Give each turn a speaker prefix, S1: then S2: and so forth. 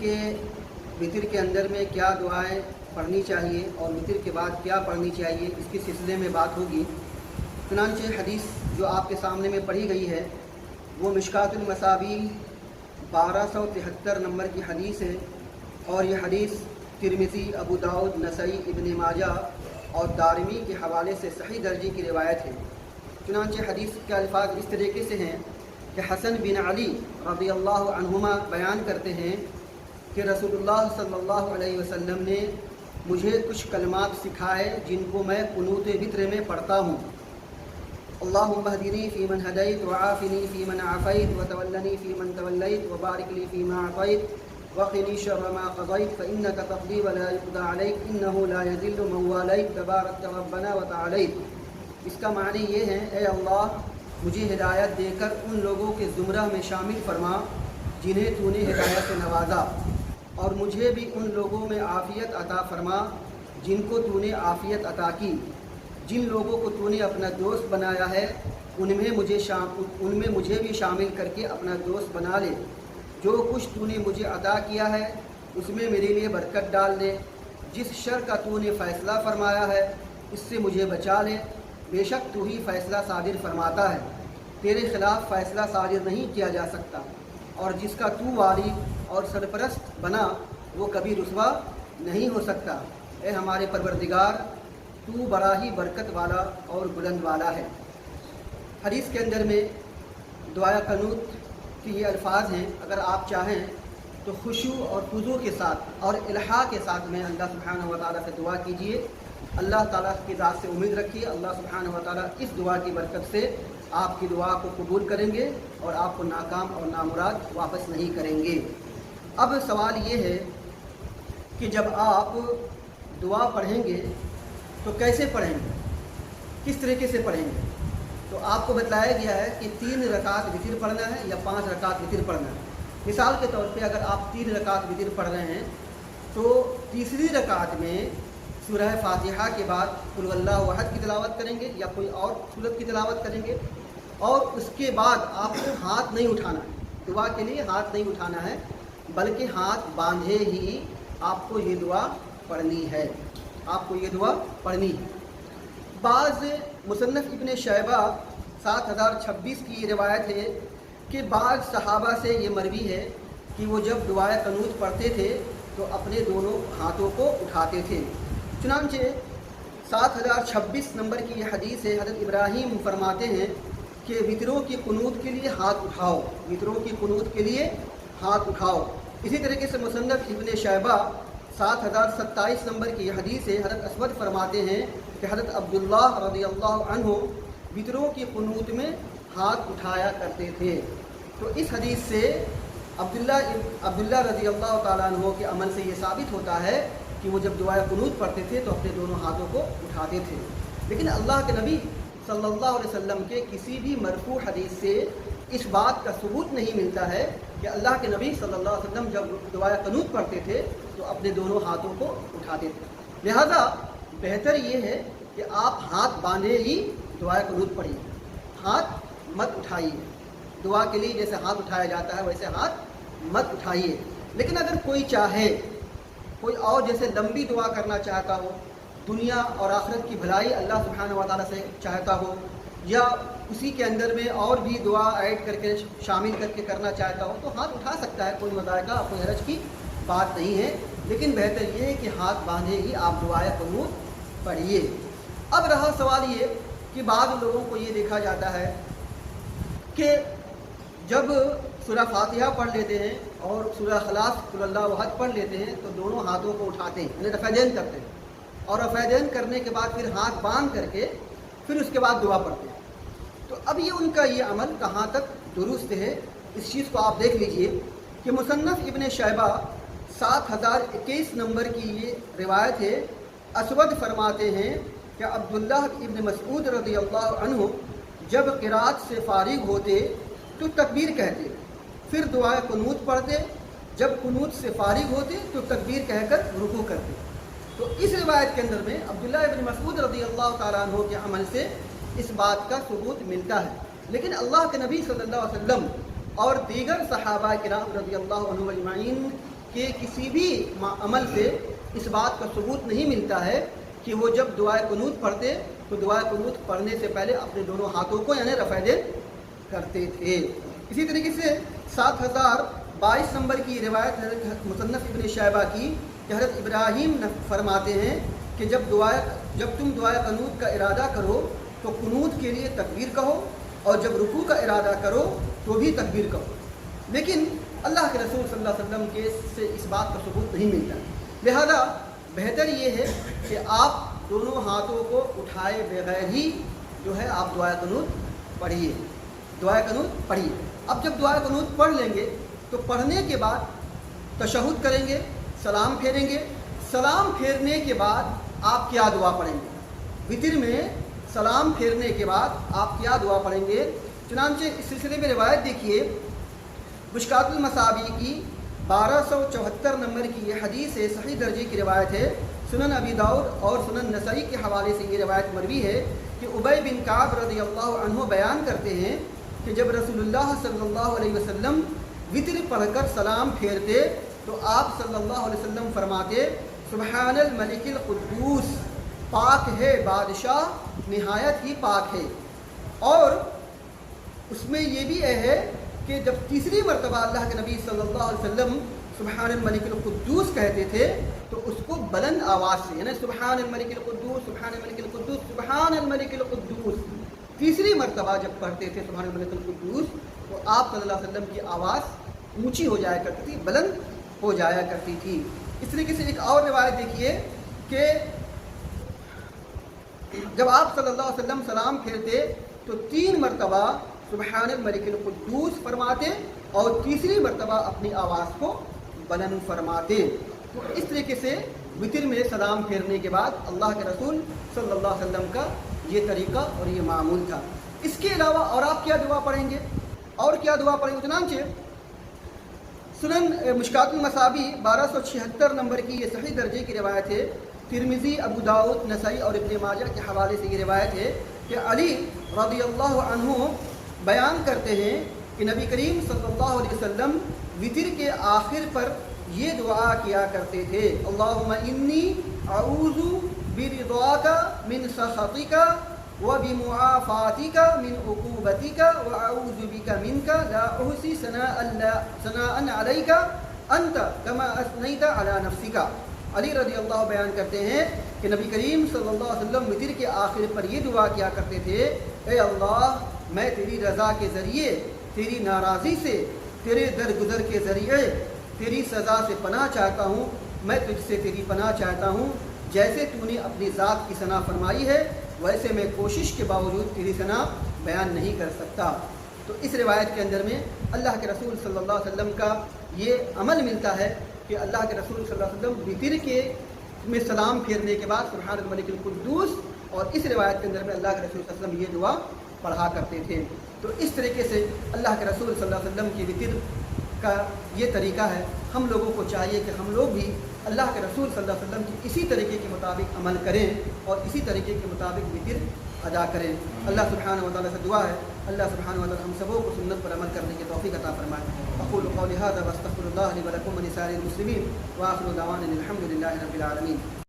S1: کہ وطر کے اندر میں کیا دعائیں پڑھنی چاہیے اور وطر کے بعد کیا پڑھنی چاہیے، اس کے سلسلے میں بات ہوگی۔ چنانچہ حدیث جو آپ کے سامنے میں پڑھی گئی ہے وہ مشکات المصابیح 1273 نمبر کی حدیث ہے، اور یہ حدیث ترمذی، ابو داؤد، نسائی، ابن ماجہ اور دارمی کے حوالے سے صحیح درجے کی روایت ہے۔ چنانچہ حدیث کے الفاظ اس طریقے سے ہیں کہ حسن بن علی رضی اللہ عنہما بیان کرتے ہیں کہ رسول اللہ صلی اللہ علیہ وسلم نے مجھے کچھ کلمات سکھائے جن کو میں قنوت وتر میں پڑھتا ہوں۔ اللہم اہدنی فی من ہدیت وعافنی فی من عافیت وتولنی فی من تولیت وبارک لی فیما اعطیت وقنی شر ما قضیت فانک تقضی ولا یقضی علیک انہ لا یذل من والیت تبارکت ربنا وتعالیت۔ اس کا معنی یہ ہے، اے اللہ مجھے ہدایت دے کر ان لوگوں کے زمرہ میں شامل فرما جنہیں تو نے ہدایت سے نوازا، اور مجھے بھی ان لوگوں میں عافیت عطا فرما جن کو تو نے عافیت عطا کی۔ جن لوگوں کو تو نے اپنا دوست بنایا ہے ان میں مجھے بھی شامل کر کے اپنا دوست بنا لے۔ جو کچھ تو نے مجھے عطا کیا ہے اس میں میرے لیے برکت ڈال دے۔ جس شر کا تو نے فیصلہ فرمایا ہے اس سے مجھے بچا لے۔ بے شک تو ہی فیصلہ صادر فرماتا ہے، تیرے خلاف فیصلہ صادر نہیں کیا جا سکتا، اور جس کا تو والی اور سرپرست بنا وہ کبھی رسوا نہیں ہو سکتا۔ اے ہمارے پروردگار تو بڑا ہی برکت والا اور بلند والا ہے۔ حدیث کے اندر میں دعائے قنوت کے یہ الفاظ ہیں، اگر آپ چاہیں تو خشوع اور خضوع کے ساتھ اور الحاح کے ساتھ میں اللہ سبحانہ و تعالیٰ سے دعا کیجیے۔ اللہ تعالیٰ کی ذات سے امید رکھیے، اللہ سبحانہ و تعالیٰ اس دعا کی برکت سے آپ کی دعا کو قبول کریں گے اور آپ کو ناکام اور نامراد واپس نہیں کریں گے۔ اب سوال یہ ہے کہ جب آپ دعا پڑھیں گے تو کیسے پڑھیں گے، کس طریقے سے پڑھیں گے؟ تو آپ کو بتلایا گیا ہے کہ 3 رکعت وتر پڑھنا ہے یا 5 رکعت وتر پڑھنا ہے۔ مثال کے طور پہ اگر آپ 3 رکعت وتر پڑھ رہے ہیں تو تیسری رکعت میں سورہ فاتحہ کے بعد قل اللہ احد کی تلاوت کریں گے یا کوئی اور سورت کی تلاوت کریں گے، اور اس کے بعد آپ کو ہاتھ نہیں اٹھانا ہے، دعا کے لیے ہاتھ نہیں اٹھانا ہے، بلکہ ہاتھ باندھے ہی آپ کو یہ دعا پڑھنی ہے، آپ کو یہ دعا پڑھنی ہے۔ بعض مصنف ابن شیبہ 7026 کی روایت ہے کہ بعض صحابہ سے یہ مروی ہے کہ وہ جب دعائے قنوت پڑھتے تھے تو اپنے دونوں ہاتھوں کو اٹھاتے تھے۔ چنانچہ 7026 نمبر کی یہ حدیث ہے، حضرت ابراہیم فرماتے ہیں کہ وطروں کی قنوت کے لیے ہاتھ اٹھاؤ، وطروں کی قنوت کے لیے ہاتھ اٹھاؤ۔ اسی طریقے سے مصنف ابن شیبہ 7027 نمبر کی یہ حدیث ہے، حضرت اسود فرماتے ہیں کہ حضرت عبداللہ رضی اللہ عنہ وطروں کی قنوت میں ہاتھ اٹھایا کرتے تھے۔ تو اس حدیث سے عبداللہ رضی اللہ تعالیٰ عنہ کے عمل سے یہ ثابت ہوتا ہے کہ وہ جب دعائے قنوت پڑھتے تھے تو اپنے دونوں ہاتھوں کو اٹھاتے تھے۔ لیکن اللہ کے نبی صلی اللہ علیہ وسلم کے کسی بھی مرفوع حدیث سے اس بات کا ثبوت نہیں ملتا ہے کہ اللہ کے نبی صلی اللہ علیہ وسلم جب دعائے قنوت پڑھتے تھے تو اپنے دونوں ہاتھوں کو اٹھاتے تھے۔ لہذا بہتر یہ ہے کہ آپ ہاتھ باندھے ہی دعائے قنوت پڑھیے، ہاتھ مت اٹھائیے۔ دعا کے لیے جیسے ہاتھ اٹھایا جاتا ہے ویسے ہاتھ مت اٹھائیے۔ لیکن اگر کوئی چاہے، کوئی اور جیسے لمبی دعا کرنا چاہتا ہو، دنیا اور آخرت کی بھلائی اللہ سبحانہ و تعالیٰ سے چاہتا ہو، یا اسی کے اندر میں اور بھی دعا ایڈ کر کے شامل کر کے کرنا چاہتا ہو تو ہاتھ اٹھا سکتا ہے، کوئی مذائقہ کوئی حرج کی بات نہیں ہے۔ لیکن بہتر یہ ہے کہ ہاتھ باندھے ہی آپ دعائے قنوت پڑھیے۔ اب رہا سوال یہ کہ بعض لوگوں کو یہ دیکھا جاتا ہے کہ جب سورہ فاتحہ پڑھ لیتے ہیں اور سورہ اخلاص قل اللہ احد پڑھ لیتے ہیں تو دونوں ہاتھوں کو اٹھاتے ہیں، یعنی رفع دین کرتے ہیں، اور رفع دین کرنے کے بعد پھر ہاتھ باندھ کر کے پھر اس کے بعد دعا پڑھتے ہیں۔ تو اب یہ ان کا یہ عمل کہاں تک درست ہے، اس چیز کو آپ دیکھ لیجئے کہ مصنف ابن شیبہ 7021 نمبر کی یہ روایت ہے۔ اسود فرماتے ہیں کہ عبداللہ ابن مسعود رضی اللہ عنہ جب قرات سے فارغ ہوتے تو تکبیر کہتے، پھر دعائے قنوت پڑھتے، جب قنوت سے فارغ ہوتے تو تکبیر کہہ کر رکوع کرتے۔ تو اس روایت کے اندر میں عبداللہ ابن مسعود رضی اللہ تعالیٰ عنہ کے عمل سے اس بات کا ثبوت ملتا ہے، لیکن اللہ کے نبی صلی اللہ علیہ وسلم اور دیگر صحابہ کرام رضی اللہ عنہ اجمعین کہ کسی بھی عمل سے اس بات کا ثبوت نہیں ملتا ہے کہ وہ جب دعائے قنوت پڑھتے تو دعائے قنوت پڑھنے سے پہلے اپنے دونوں ہاتھوں کو یعنی رفع دین کرتے تھے۔ اسی طریقے سے 7022 نمبر کی روایت حضرت مصنف ابن شیبہ کی کہ حضرت ابراہیم فرماتے ہیں کہ جب تم دعائے قنوت کا ارادہ کرو تو قنوت کے لیے تکبیر کہو، اور جب رکوع کا ارادہ کرو تو بھی تکبیر کہو، لیکن اللہ کے رسول صلی اللہ علیہ وسلم کے سے اس بات کا ثبوت نہیں ملتا۔ لہذا بہتر یہ ہے کہ آپ دونوں ہاتھوں کو اٹھائے بغیر ہی جو ہے آپ دعائے قنوت پڑھیے، دعائے قنوت پڑھیے۔ اب جب دعائے قنوت پڑھ لیں گے تو پڑھنے کے بعد تشہد کریں گے، سلام پھیریں گے۔ سلام پھیرنے کے بعد آپ کیا دعا پڑھیں گے؟ وتر میں سلام پھیرنے کے بعد آپ کیا دعا پڑھیں گے؟ چنانچہ اس سلسلے میں روایت دیکھیے، مشکات المصابیح کی 1274 نمبر کی یہ حدیث ہے، صحیح درجے کی روایت ہے۔ سنن ابی داؤد اور سنن نسائی کے حوالے سے یہ روایت مروی ہے کہ ابی بن کعب رضی اللہ عنہ بیان کرتے ہیں کہ جب رسول اللہ صلی اللہ علیہ وسلم وتر پڑھ کر سلام پھیرتے تو آپ صلی اللہ علیہ وسلم فرماتے سبحان الملک القدوس، پاک ہے بادشاہ نہایت ہی پاک ہے۔ اور اس میں یہ بھی ہے کہ جب تیسری مرتبہ اللہ کے نبی صلی اللہ علیہ وسلم سبحان الملک القدوس کہتے تھے تو اس کو بلند آواز سے، یعنی سبحان الملک القدوس، سبحان الملک القدوس، سبحان الملک القدوس، تیسری مرتبہ جب پڑھتے تھے سبحان الملک القدوس تو آپ صلی اللہ علیہ وسلم کی آواز اونچی ہو جایا کرتی تھی، بلند ہو جایا کرتی تھی۔ اس طریقے سے ایک اور روایت دیکھیے کہ جب آپ صلی اللہ علیہ وسلم سلام پھیرتے تو 3 مرتبہ سبحان الملک القدوس فرماتے اور تیسری مرتبہ اپنی آواز کو بلند فرماتے۔ تو اس طریقے سے وتر میں سلام پھیرنے کے بعد اللہ کے رسول صلی اللہ علیہ وسلم کا یہ طریقہ اور یہ معمول تھا۔ اس کے علاوہ اور آپ کیا دعا پڑھیں گے؟ اور کیا دعا پڑھیں گے؟ چنانچہ سنن مشکات المصابیح 1276 نمبر کی یہ صحیح درجے کی روایت ہے، ترمذی، ابو داؤد، نسائی اور ابن ماجہ کے حوالے سے یہ روایت ہے کہ علی رضی اللہ عنہ بیان کرتے ہیں کہ نبی کریم صلی اللہ علیہ وسلم وتر کے آخر پر یہ دعا کیا کرتے تھے، اللہم انی اعوذ برضاک من سخطک وبمعافاتک من عقوبتک واعوذ بک منک لا احصی ثناء علیک انت کما اثنیت علی نفسک۔ علی رضی اللہ بیان کرتے ہیں کہ نبی کریم صلی اللہ علیہ وسلم وتر کے آخر پر یہ دعا کیا کرتے تھے، اے اللہ میں تیری رضا کے ذریعے، تیری ناراضی سے، تیرے درگزر کے ذریعے تیری سزا سے پناہ چاہتا ہوں، میں تجھ سے تیری پناہ چاہتا ہوں، جیسے تو نے اپنی ذات کی ثنا فرمائی ہے ویسے میں کوشش کے باوجود تیری ثنا بیان نہیں کر سکتا۔ تو اس روایت کے اندر میں اللہ کے رسول صلی اللہ علیہ وسلم کا یہ عمل ملتا ہے کہ اللہ کے رسول صلی اللہ علیہ وسلم وتر کے میں سلام پھیرنے کے بعد سبحان الملک القدوس، اور اس روایت کے اندر میں اللہ کے رسول صلی اللہ علیہ وسلم یہ دعا پڑھا کرتے تھے۔ تو اس طریقے سے اللہ کے رسول صلی اللہ علیہ وسلم کی وتر کا یہ طریقہ ہے۔ ہم لوگوں کو چاہیے کہ ہم لوگ بھی اللہ کے رسول صلی اللہ علیہ وسلم کی اسی طریقے کے مطابق عمل کریں اور اسی طریقے کے مطابق وتر ادا کریں۔ اللہ سبحانہ و تعالیٰ سے دعا ہے اللہ سبحانہ و تعالیٰ ہم سبوں کو سنت پر عمل کرنے کی توفیق عطا فرمائے۔ اقول قولی ھذا واستغفر اللہ لی ولکم ولسائر المسلمین وآخر دعوانا الحمد للہ رب العالمین۔